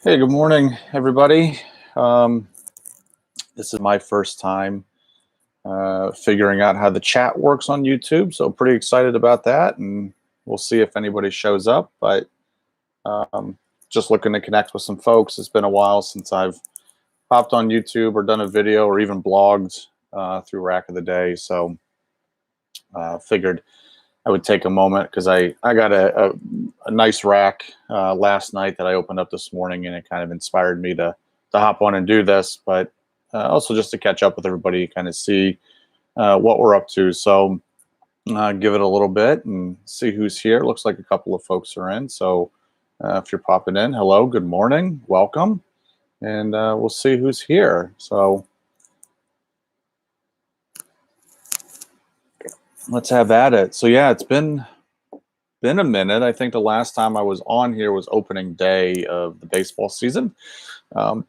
Hey, good morning, everybody. Um, this is my first time figuring out how the chat works on YouTube, so pretty excited about that, and we'll see if anybody shows up. But um, just looking to connect with some folks. It's been a while since I've popped on YouTube or done a video or even blogged through Rack of the Day, so figured I would take a moment because I got a nice rack last night that I opened up this morning, and it kind of inspired me to hop on and do this, but also just to catch up with everybody, kind of see what we're up to. So give it a little bit and see who's here. Looks like a couple of folks are in. So if you're popping in, hello, good morning, welcome, and we'll see who's here. So let's have at it. So yeah, it's been a minute. I think the last time I was on here was opening day of the baseball season. Um,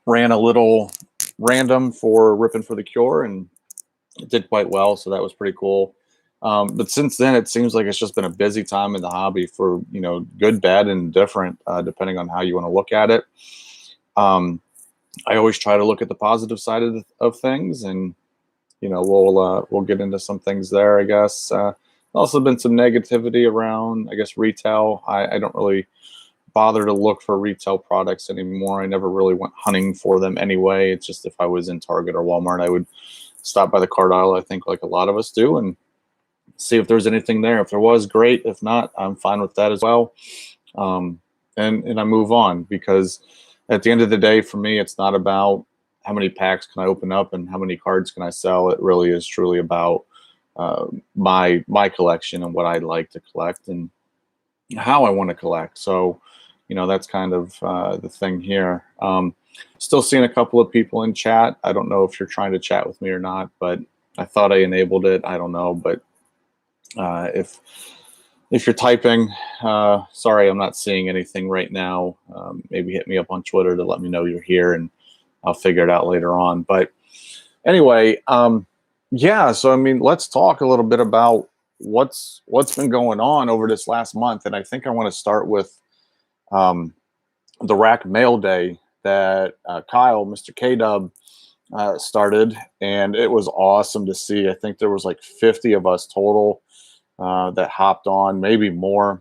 Ran a little random for Ripping for the Cure, and it did quite well, so that was pretty cool. But since then, it seems like it's just been a busy time in the hobby for, good, bad, and different, depending on how you want to look at it. I always try to look at the positive side of things, and we'll get into some things there, I guess. Also been some negativity around, I guess, retail. I don't really bother to look for retail products anymore. I never really went hunting for them anyway. It's just if I was in Target or Walmart, I would stop by the cart aisle, I think, like a lot of us do, and see if there's anything there. If there was, great. If not, I'm fine with that as well. And I move on, because at the end of the day, for me, it's not about how many packs can I open up and how many cards can I sell. It really is truly about my collection and what I like to collect and how I want to collect. So, that's kind of the thing here. Still seeing a couple of people in chat. I don't know if you're trying to chat with me or not, but I thought I enabled it. I don't know, but if you're typing, sorry, I'm not seeing anything right now. Maybe hit me up on Twitter to let me know you're here, and I'll figure it out later on. But anyway, yeah. So I mean, let's talk a little bit about what's been going on over this last month, and I think I want to start with the Rack Mail Day that Kyle, Mr. K-Dub, started, and it was awesome to see. I think there was like 50 of us total that hopped on, maybe more,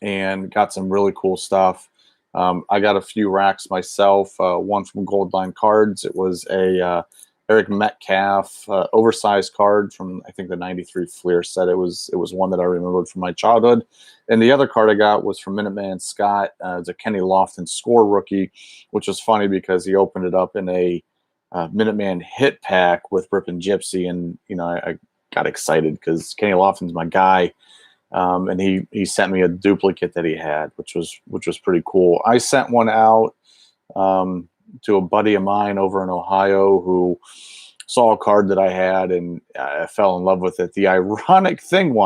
and got some really cool stuff. I got a few racks myself, one from Gold Line Cards. It was a Eric Metcalf oversized card from, I think, the 93 Fleer set. It was one that I remembered from my childhood. And the other card I got was from Minuteman Scott. It's a Kenny Lofton score rookie, which was funny because he opened it up in a Minuteman hit pack with Rippin' Gypsy. And, I got excited because Kenny Lofton's my guy. And he sent me a duplicate that he had, which was pretty cool. I sent one out to a buddy of mine over in Ohio who saw a card that I had, and I fell in love with it. The ironic thing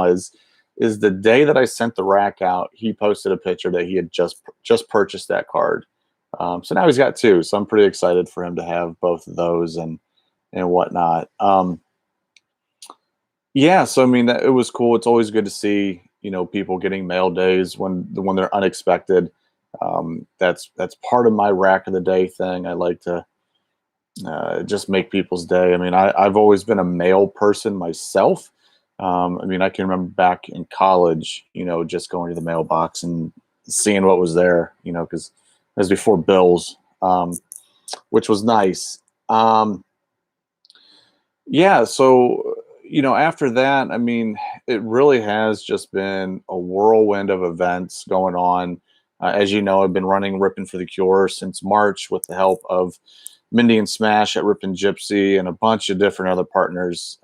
is the day that I sent the rack out, he posted a picture that he had just purchased that card. So now he's got two. So I'm pretty excited for him to have both of those and whatnot. Yeah, so I mean, it was cool. It's always good to see, people getting mail days when they're unexpected. That's part of my Rack of the Day thing. I like to just make people's day. I mean, I've always been a mail person myself. I mean, I can remember back in college, just going to the mailbox and seeing what was there, because it was before bills, which was nice. Yeah, so after that, I mean, it really has just been a whirlwind of events going on. As you know, I've been running Rippin' for the Cure since March with the help of Mindy and Smash at Rippin' Gypsy and a bunch of different other partners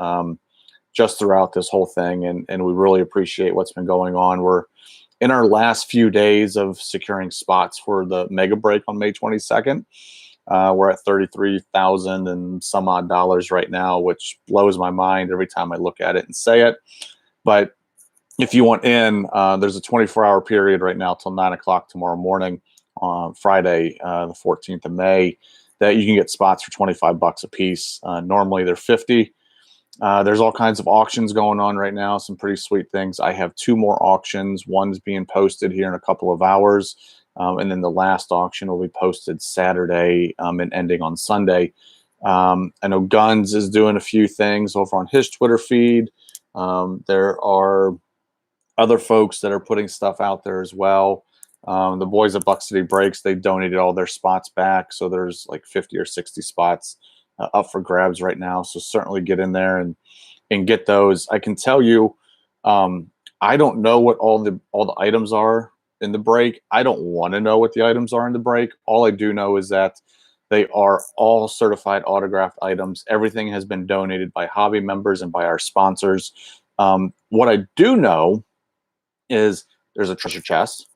just throughout this whole thing. And we really appreciate what's been going on. We're in our last few days of securing spots for the mega break on May 22nd. We're at 33,000 and some odd dollars right now, which blows my mind every time I look at it and say it. But if you want in, there's a 24-hour period right now till 9 o'clock tomorrow morning on Friday, the 14th of May, that you can get spots for $25 a piece. Normally they're 50. There's all kinds of auctions going on right now, some pretty sweet things. I have two more auctions. One's being posted here in a couple of hours. And then the last auction will be posted Saturday and ending on Sunday. I know Guns is doing a few things over on his Twitter feed. There are other folks that are putting stuff out there as well. The boys at Buck City Breaks, they donated all their spots back. So there's like 50 or 60 spots up for grabs right now. So certainly get in there and get those. I can tell you, I don't know what all the items are in the break. I don't want to know what the items are in the break. All I do know is that they are all certified autographed items. Everything has been donated by hobby members and by our sponsors. What I do know is there's a treasure chest.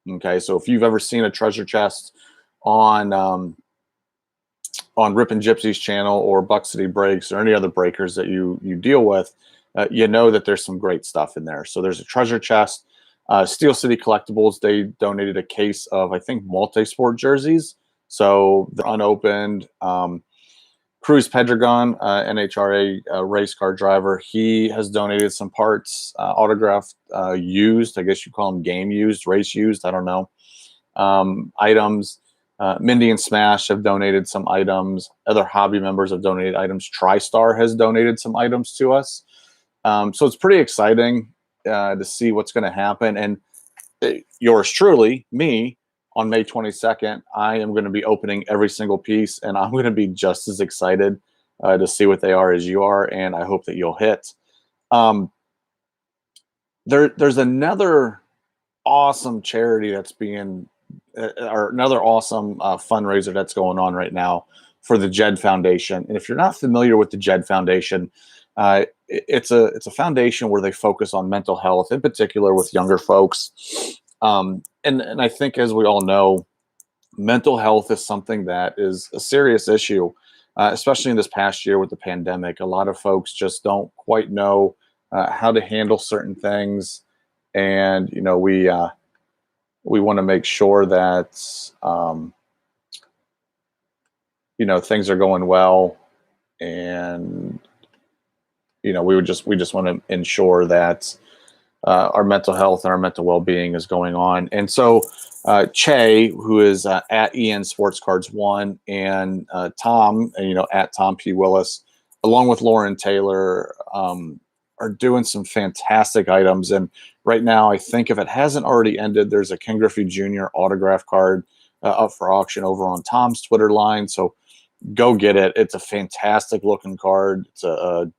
Okay, so if you've ever seen a treasure chest on Rippin' Gypsy's channel or Buck City Breaks or any other breakers that you deal with, you know that there's some great stuff in there. So there's a treasure chest. Steel City Collectibles, they donated a case of, I think, multi-sport jerseys. So they're unopened. Cruz Pedregon, NHRA race car driver, he has donated some parts, autographed, used, I guess you call them game used, race used, I don't know, items. Mindy and Smash have donated some items. Other hobby members have donated items. TriStar has donated some items to us. So it's pretty exciting to see what's going to happen. And yours truly, me, on May 22nd, I am going to be opening every single piece, and I'm going to be just as excited to see what they are as you are, and I hope that you'll hit. There's another awesome charity that's being, or another awesome fundraiser that's going on right now for the Jed Foundation. And if you're not familiar with the Jed Foundation, it's a foundation where they focus on mental health, in particular with younger folks. And I think, as we all know, mental health is something that is a serious issue, especially in this past year with the pandemic. A lot of folks just don't quite know how to handle certain things, and we want to make sure that things are going well, and we just want to ensure that our mental health and our mental well-being is going on. And so Che, who is at EN Sports Cards 1, and Tom, at Tom P. Willis, along with Lauren Taylor, are doing some fantastic items. And right now, I think if it hasn't already ended, there's a Ken Griffey Jr. autograph card up for auction over on Tom's Twitter line. So go get it. It's a fantastic looking card. It's a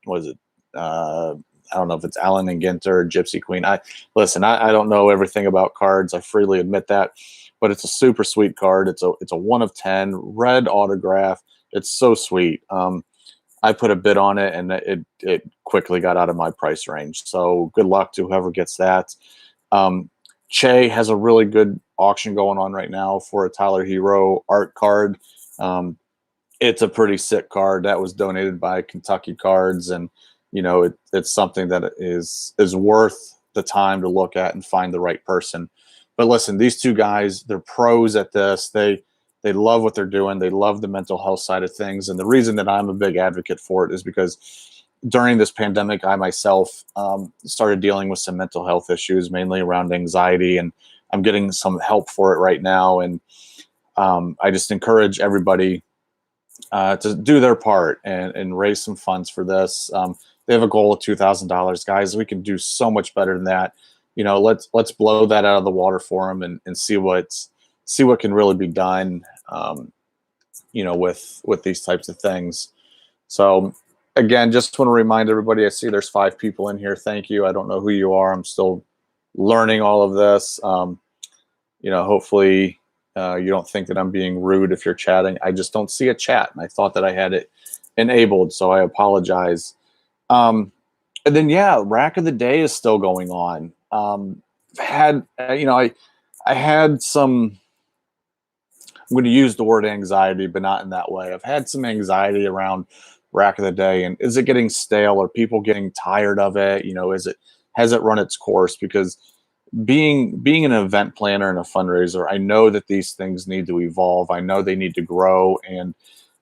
I don't know if it's Allen and Ginter or Gypsy Queen. I don't know everything about cards. I freely admit that, but it's a super sweet card. It's a 1 of 10 red autograph. It's so sweet. I put a bid on it, and it quickly got out of my price range. So good luck to whoever gets that. Che has a really good auction going on right now for a Tyler Hero art card. It's a pretty sick card that was donated by Kentucky Cards, and it's something that is worth the time to look at and find the right person. But listen, these two guys, they're pros at this. They love what they're doing. They love the mental health side of things. And the reason that I'm a big advocate for it is because during this pandemic, I myself started dealing with some mental health issues, mainly around anxiety, and I'm getting some help for it right now. And I just encourage everybody to do their part and raise some funds for this. They have a goal of $2,000, guys. We can do so much better than that. Let's blow that out of the water for them and see what can really be done. With these types of things. So again, just want to remind everybody. I see there's 5 people in here. Thank you. I don't know who you are. I'm still learning all of this. Hopefully you don't think that I'm being rude if you're chatting. I just don't see a chat, and I thought that I had it enabled, so I apologize. And then rack of the day is still going on. I had some, I'm going to use the word anxiety, but not in that way. I've had some anxiety around rack of the day, and is it getting stale? Are people getting tired of it? Has it run its course? Because being an event planner and a fundraiser, I know that these things need to evolve. I know they need to grow, and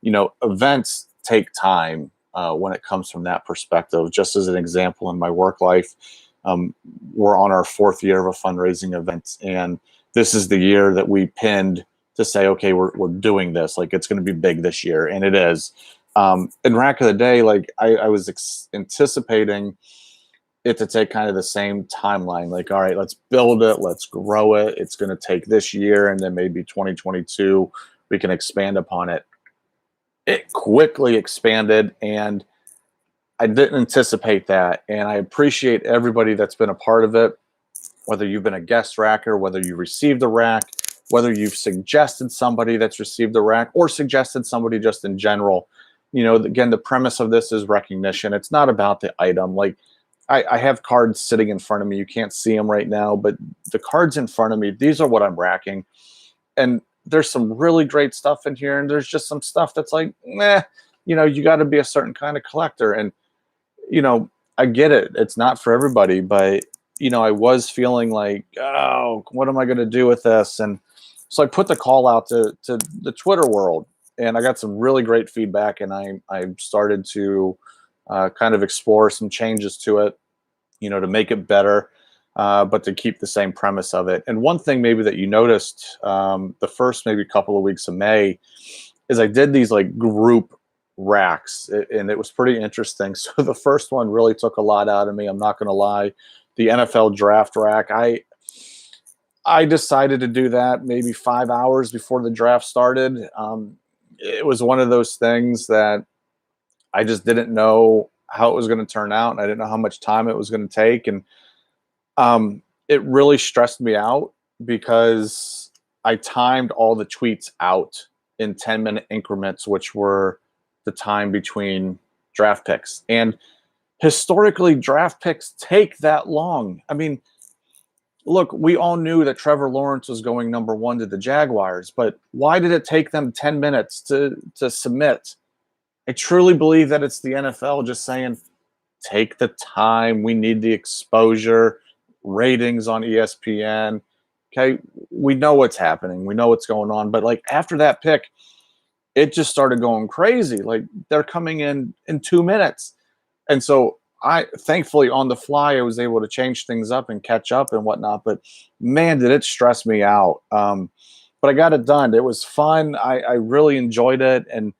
events take time when it comes from that perspective. Just as an example, in my work life, we're on our 4th year of a fundraising event, and this is the year that we pinned to say, okay, we're doing this. Like, it's going to be big this year, and it is. In Rack of the Day, like I was anticipating it to take kind of the same timeline. Like, all right, let's build it, let's grow it. It's going to take this year, and then maybe 2022 we can expand upon it. It quickly expanded, and I didn't anticipate that. And I appreciate everybody that's been a part of it, whether you've been a guest racker, whether you received a rack, whether you've suggested somebody that's received a rack, or suggested somebody just in general. Again, the premise of this is recognition. It's not about the item. Like, I have cards sitting in front of me. You can't see them right now, but the cards in front of me, these are what I'm racking. And there's some really great stuff in here, and there's just some stuff that's like, meh, you got to be a certain kind of collector. And I get it. It's not for everybody, but I was feeling like, oh, what am I going to do with this? And so I put the call out to the Twitter world, and I got some really great feedback, and I started to kind of explore some changes to it, to make it better, but to keep the same premise of it. And one thing maybe that you noticed the first maybe couple of weeks of May is I did these like group racks, and it was pretty interesting. So the first one really took a lot out of me. I'm not going to lie. The NFL draft rack, I decided to do that maybe 5 hours before the draft started. It was one of those things that I just didn't know how it was going to turn out, and I didn't know how much time it was going to take. And it really stressed me out because I timed all the tweets out in 10-minute increments, which were the time between draft picks. And historically, draft picks take that long. I mean, look, we all knew that Trevor Lawrence was going number 1 to the Jaguars, but why did it take them 10 minutes to submit? I truly believe that it's the NFL just saying, take the time. We need the exposure, ratings on ESPN. Okay, we know what's happening. We know what's going on. But like after that pick, it just started going crazy. Like they're coming in 2 minutes. And so I thankfully on the fly, I was able to change things up and catch up and whatnot. But man, did it stress me out. But I got it done. It was fun. I really enjoyed it. And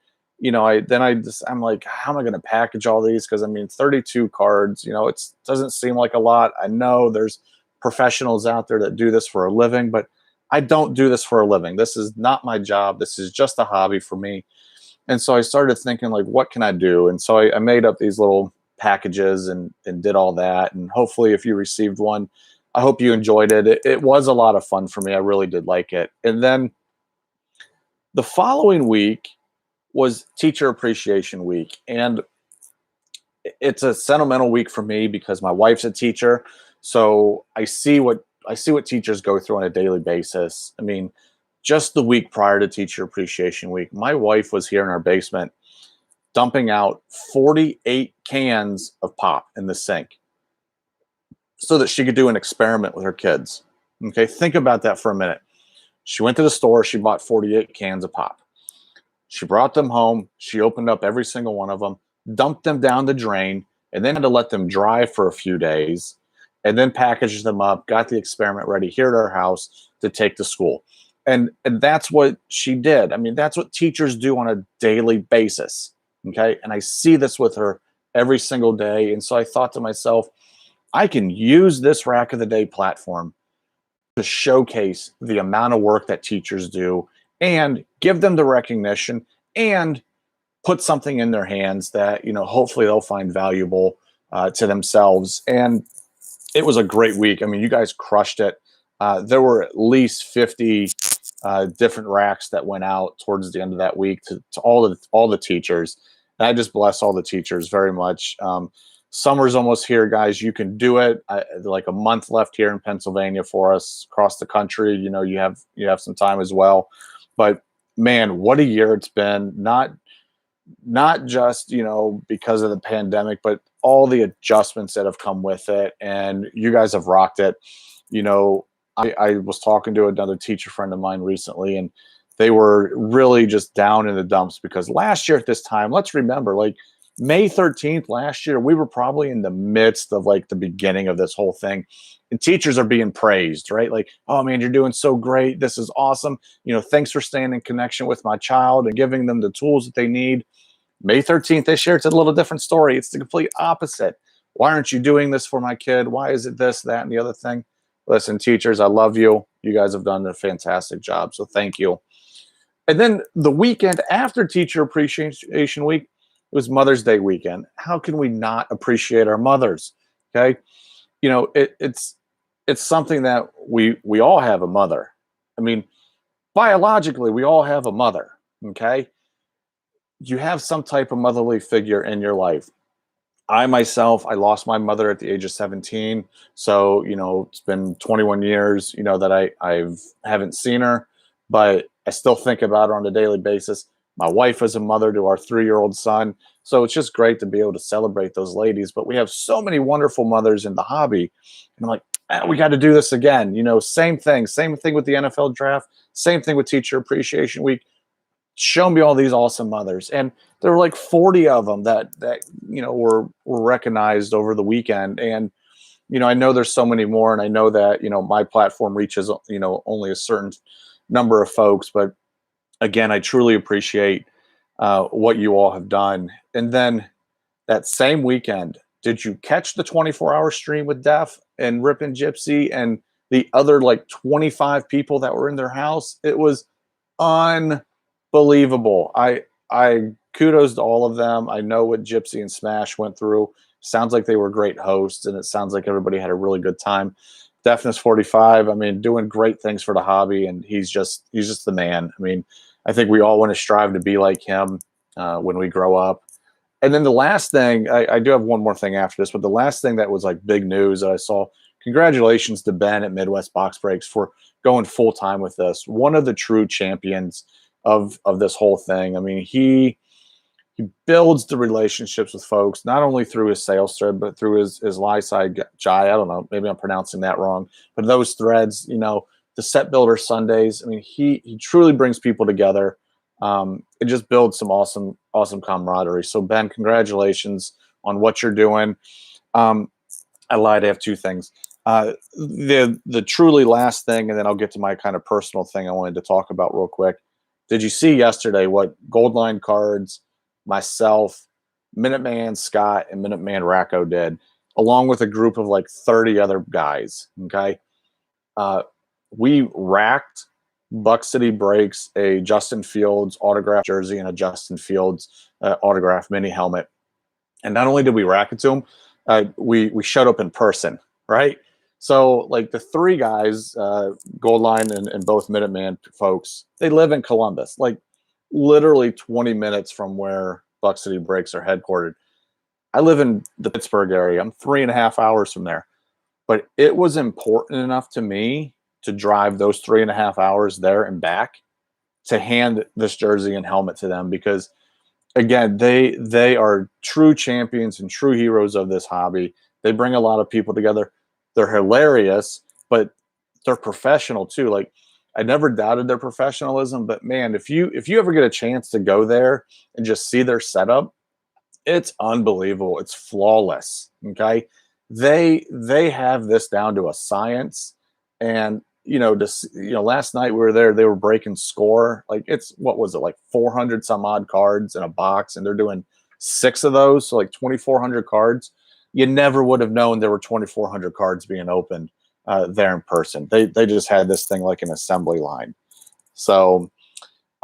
I'm like, how am I going to package all these? Because I mean, 32 cards, it doesn't seem like a lot. I know there's professionals out there that do this for a living, but I don't do this for a living. This is not my job. This is just a hobby for me. And so I started thinking, like, what can I do? And so I made up these little packages and did all that. And hopefully, if you received one, I hope you enjoyed it. It was a lot of fun for me. I really did like it. And then the following week was Teacher Appreciation Week. And it's a sentimental week for me because my wife's a teacher. So I see what teachers go through on a daily basis. I mean, just the week prior to Teacher Appreciation Week, my wife was here in our basement dumping out 48 cans of pop in the sink so that she could do an experiment with her kids. Okay, think about that for a minute. She went to the store, she bought 48 cans of pop. She brought them home, she opened up every single one of them, dumped them down the drain, and then had to let them dry for a few days, and then packaged them up, got the experiment ready here at our house to take to school. And that's what she did. I mean, that's what teachers do on a daily basis. Okay. And I see this with her every single day. And so I thought to myself, I can use this Rack of the Day platform to showcase the amount of work that teachers do and give them the recognition and put something in their hands that, hopefully they'll find valuable to themselves. And it was a great week. I mean, you guys crushed it. There were at least 50 different racks that went out towards the end of that week to all the teachers. And I just bless all the teachers very much. Summer's almost here, guys. You can do it. Like a month left here in Pennsylvania for us across the country. You have some time as well. But man, what a year it's been. Not just, because of the pandemic, but all the adjustments that have come with it. And you guys have rocked it. I was talking to another teacher friend of mine recently, and they were really just down in the dumps because last year at this time, let's remember, like May 13th last year, we were probably in the midst of like the beginning of this whole thing. And teachers are being praised, right? Like, oh man, you're doing so great. This is awesome. Thanks for staying in connection with my child and giving them the tools that they need. May 13th this year, it's a little different story. It's the complete opposite. Why aren't you doing this for my kid? Why is it this, that, and the other thing? Listen, teachers, I love you. You guys have done a fantastic job. So thank you. And then the weekend after Teacher Appreciation Week, it was Mother's Day weekend. How can we not appreciate our mothers? Okay. It's something that we all have a mother. I mean, biologically, we all have a mother. Okay. You have some type of motherly figure in your life. I myself, I lost my mother at the age of 17. So, it's been 21 years, that I haven't seen her, but I still think about her on a daily basis. My wife is a mother to our 3-year-old son. So it's just great to be able to celebrate those ladies. But we have so many wonderful mothers in the hobby. And I'm like, we got to do this again. Same thing with the NFL draft, same thing with Teacher Appreciation Week. Show me all these awesome mothers. And there were like 40 of them that were recognized over the weekend. And I know there's so many more, and I know that my platform reaches only a certain number of folks, but again, I truly appreciate what you all have done. And then that same weekend, did you catch the 24-hour stream with Def and Rip and Gypsy and the other like 25 people that were in their house? It was unbelievable. I kudos to all of them. I know what Gypsy and Smash went through. Sounds like they were great hosts, and it sounds like everybody had a really good time. Deafness 45, I mean, doing great things for the hobby, and he's just the man. I mean, I think we all want to strive to be like him when we grow up. And then the last thing, I do have one more thing after this, but the last thing that was like big news that I saw, congratulations to Ben at Midwest Box Breaks for going full time with this. One of the true champions of this whole thing. I mean, he builds the relationships with folks, not only through his sales thread, but through his lie side jai. I don't know, maybe I'm pronouncing that wrong, but those threads, the set builder Sundays. I mean, he truly brings people together. It just builds some awesome camaraderie. So Ben, congratulations on what you're doing. I lied. I have two things. The truly last thing, and then I'll get to my kind of personal thing I wanted to talk about real quick. Did you see yesterday what Goldline Cards, myself, Minuteman Scott, and Minuteman Racco did, along with a group of like 30 other guys? Okay. We racked Buck City Breaks a Justin Fields autographed jersey and a Justin Fields autographed mini helmet. And not only did we rack it to him, we showed up in person, right? So like the three guys, Goldline and both Minuteman folks, they live in Columbus, like literally 20 minutes from where Buck City Breaks are headquartered. I live in the Pittsburgh area. I'm 3.5 hours from there. But it was important enough to me to drive those 3.5 hours there and back to hand this jersey and helmet to them, because again, they are true champions and true heroes of this hobby. They bring a lot of people together. They're hilarious, but they're professional too. Like, I never doubted their professionalism, but man, if you ever get a chance to go there and just see their setup, it's unbelievable. It's flawless. Okay. They have this down to a science. And last night we were there, they were breaking score. Like, it's, what was it, like 400 some odd cards in a box, and they're doing 6 of those, so like 2,400 cards. You never would have known there were 2,400 cards being opened there in person. They just had this thing like an assembly line. So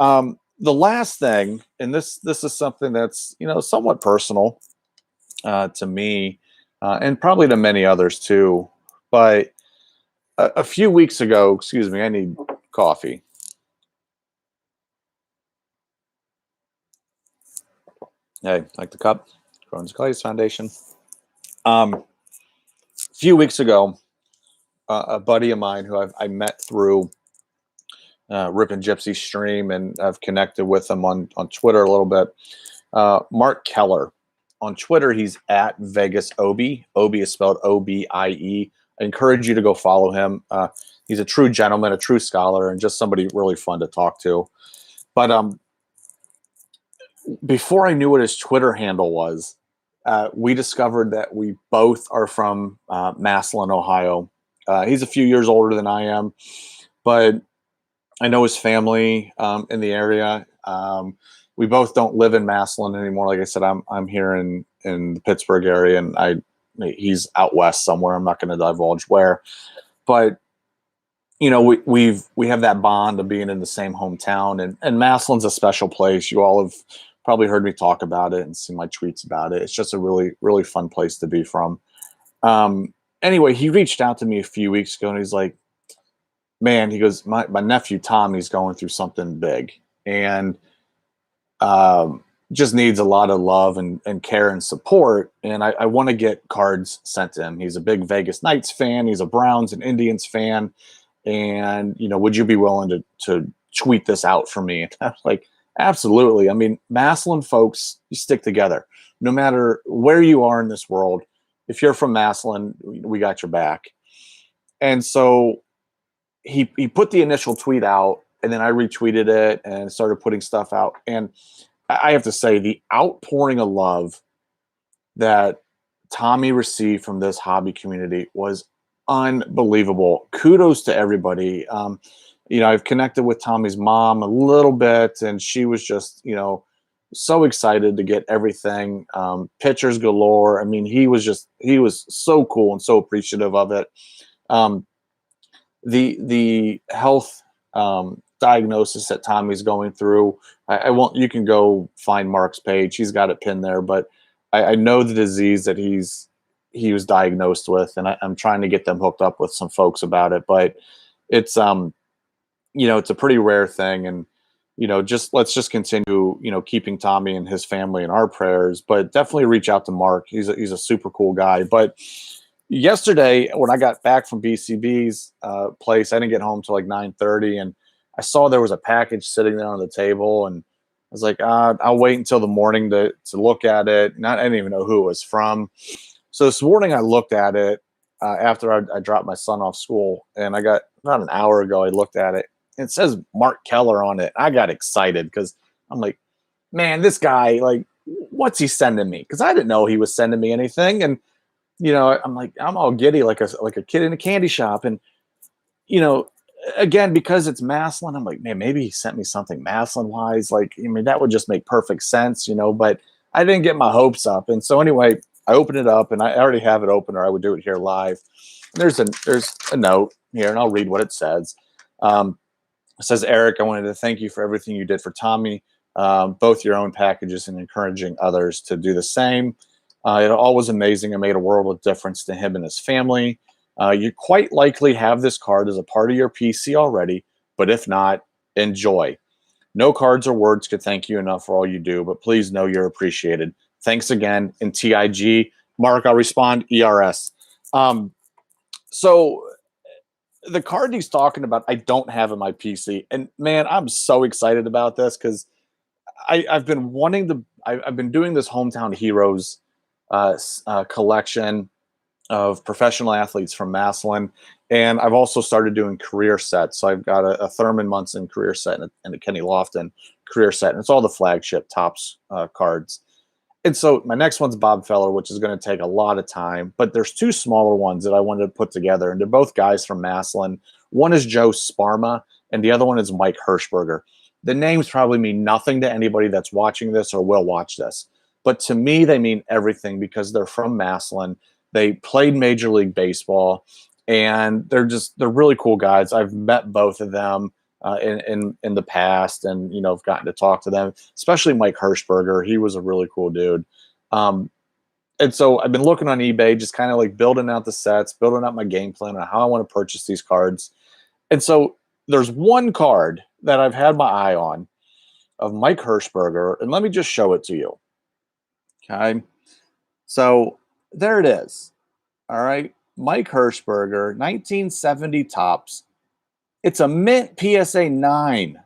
the last thing, and this is something that's somewhat personal to me, and probably to many others too, but a few weeks ago, excuse me, I need coffee. Hey, like the cup? Crohn's Colitis Foundation. A few weeks ago, a buddy of mine who I met through Rip and Gypsy stream, and I've connected with him on Twitter a little bit. Mark Keller. On Twitter, he's at Vegas Obi. Obi is spelled Obie. I encourage you to go follow him. He's a true gentleman, a true scholar, and just somebody really fun to talk to. But before I knew what his Twitter handle was, we discovered that we both are from Massillon, Ohio. He's a few years older than I am, but I know his family in the area. We both don't live in Massillon anymore. Like I said, I'm here in the Pittsburgh area, and he's out west somewhere. I'm not going to divulge where, but we have that bond of being in the same hometown, and Massillon's a special place. You all have probably heard me talk about it and seen my tweets about it. It's just a really, really fun place to be from. Anyway, he reached out to me a few weeks ago, and he's like, man, he goes, my nephew Tommy's going through something big, and just needs a lot of love and care and support. And I want to get cards sent to him. He's a big Vegas Knights fan. He's a Browns and Indians fan. And, would you be willing to tweet this out for me? And I was like, absolutely. I mean, Massillon folks, you stick together. No matter where you are in this world, if you're from Massillon, we got your back. And so he put the initial tweet out, and then I retweeted it and started putting stuff out. And I have to say, the outpouring of love that Tommy received from this hobby community was unbelievable. Kudos to everybody. I've connected with Tommy's mom a little bit, and she was just, so excited to get everything. Pictures galore. I mean, he was so cool and so appreciative of it. The health diagnosis that Tommy's going through, I won't. You can go find Mark's page. He's got it pinned there. But I know the disease that he was diagnosed with, and I'm trying to get them hooked up with some folks about it. But it's it's a pretty rare thing, and let's just continue keeping Tommy and his family in our prayers. But definitely reach out to Mark. He's a super cool guy. But yesterday, when I got back from BCB's place, I didn't get home till like 9:30, and I saw there was a package sitting there on the table, and I was like, I'll wait until the morning to look at it. I didn't even know who it was from. So this morning I looked at it after I dropped my son off school, and I got about an hour ago, I looked at it. It says Mark Keller on it. I got excited because I'm like, man, this guy, like, what's he sending me? Because I didn't know he was sending me anything. And I'm like, I'm all giddy like a kid in a candy shop. And again, because it's Massillon, I'm like, man, maybe he sent me something Massillon wise. Like, I mean, that would just make perfect sense, but I didn't get my hopes up. And so anyway, I opened it up, and I already have it open, or I would do it here live. And there's a note here, and I'll read what it says. It says, Eric, I wanted to thank you for everything you did for Tommy, both your own packages and encouraging others to do the same. It all was amazing. It made a world of difference to him and his family. You quite likely have this card as a part of your PC already, but if not, enjoy. No cards or words could thank you enough for all you do, but please know you're appreciated. Thanks again. In TIG, Mark, I'll respond ERS. So the card he's talking about, I don't have in my PC. And man, I'm so excited about this because I've been wanting to, I've been doing this Hometown Heroes collection of professional athletes from Massillon. And I've also started doing career sets. So I've got a Thurman Munson career set and a Kenny Lofton career set. And it's all the flagship Topps cards. And so my next one's Bob Feller, which is going to take a lot of time. But there's two smaller ones that I wanted to put together. And they're both guys from Massillon. One is Joe Sparma, and the other one is Mike Hirschberger. The names probably mean nothing to anybody that's watching this or will watch this. But to me, they mean everything because they're from Massillon. They played Major League Baseball, and they're really cool guys. I've met both of them in the past, and I've gotten to talk to them, especially Mike Hirschberger. He was a really cool dude. And so I've been looking on eBay, just kind of like building out the sets, building out my game plan on how I want to purchase these cards. And so there's one card that I've had my eye on of Mike Hirschberger, and let me just show it to you. Okay. So there it is. All right. Mike Hirschberger, 1970 Topps. It's a mint PSA 9.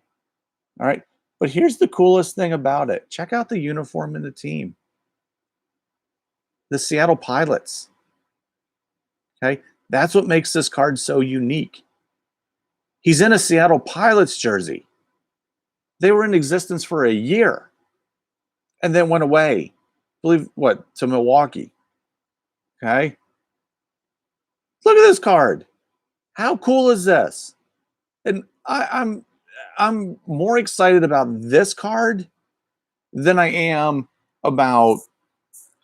All right. But here's the coolest thing about it. Check out the uniform in the team. The Seattle Pilots. Okay. That's what makes this card so unique. He's in a Seattle Pilots jersey. They were in existence for a year. and then went away. Believe what, to Milwaukee. Okay. Look at this card. How cool is this? And I'm more excited about this card than I am about,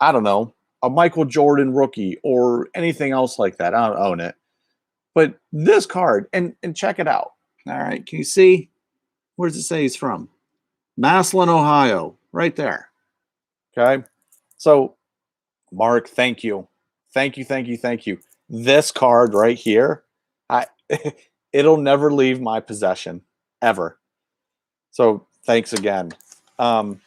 I don't know, a Michael Jordan rookie or anything else like that. I don't own it. But this card, and check it out. All right. Can you see? Where does it say he's from? Massillon, Ohio, right there. Okay. So, Mark, thank you. Thank you, thank you, thank you. This card right here, I it'll never leave my possession ever. So thanks again. Um,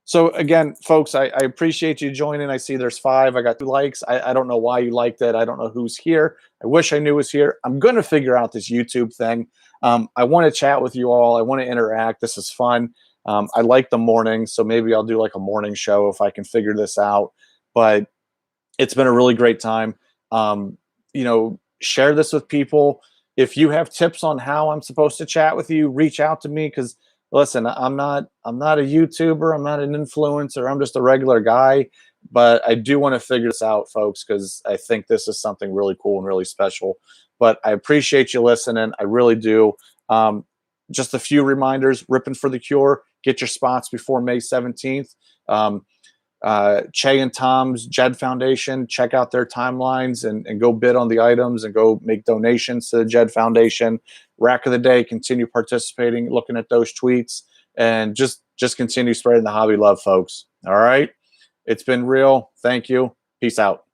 so again, folks, I appreciate you joining. I see there's 5. I got 2 likes. I don't know why you liked it. I don't know who's here. I wish I knew who's here. I'm going to figure out this YouTube thing. I want to chat with you all. I want to interact. This is fun. I like the mornings, so maybe I'll do like a morning show if I can figure this out. But it's been a really great time. Share this with people. If you have tips on how I'm supposed to chat with you, reach out to me, because listen, I'm not a YouTuber, I'm not an influencer, I'm just a regular guy. But I do want to figure this out, folks, because I think this is something really cool and really special. But I appreciate you listening. I really do. Just a few reminders: Ripping for the Cure. Get your spots before May 17th. Che and Tom's Jed Foundation, check out their timelines and go bid on the items and go make donations to the Jed Foundation. Rack of the Day, continue participating, looking at those tweets, and just continue spreading the hobby love, folks. All right. It's been real. Thank you. Peace out.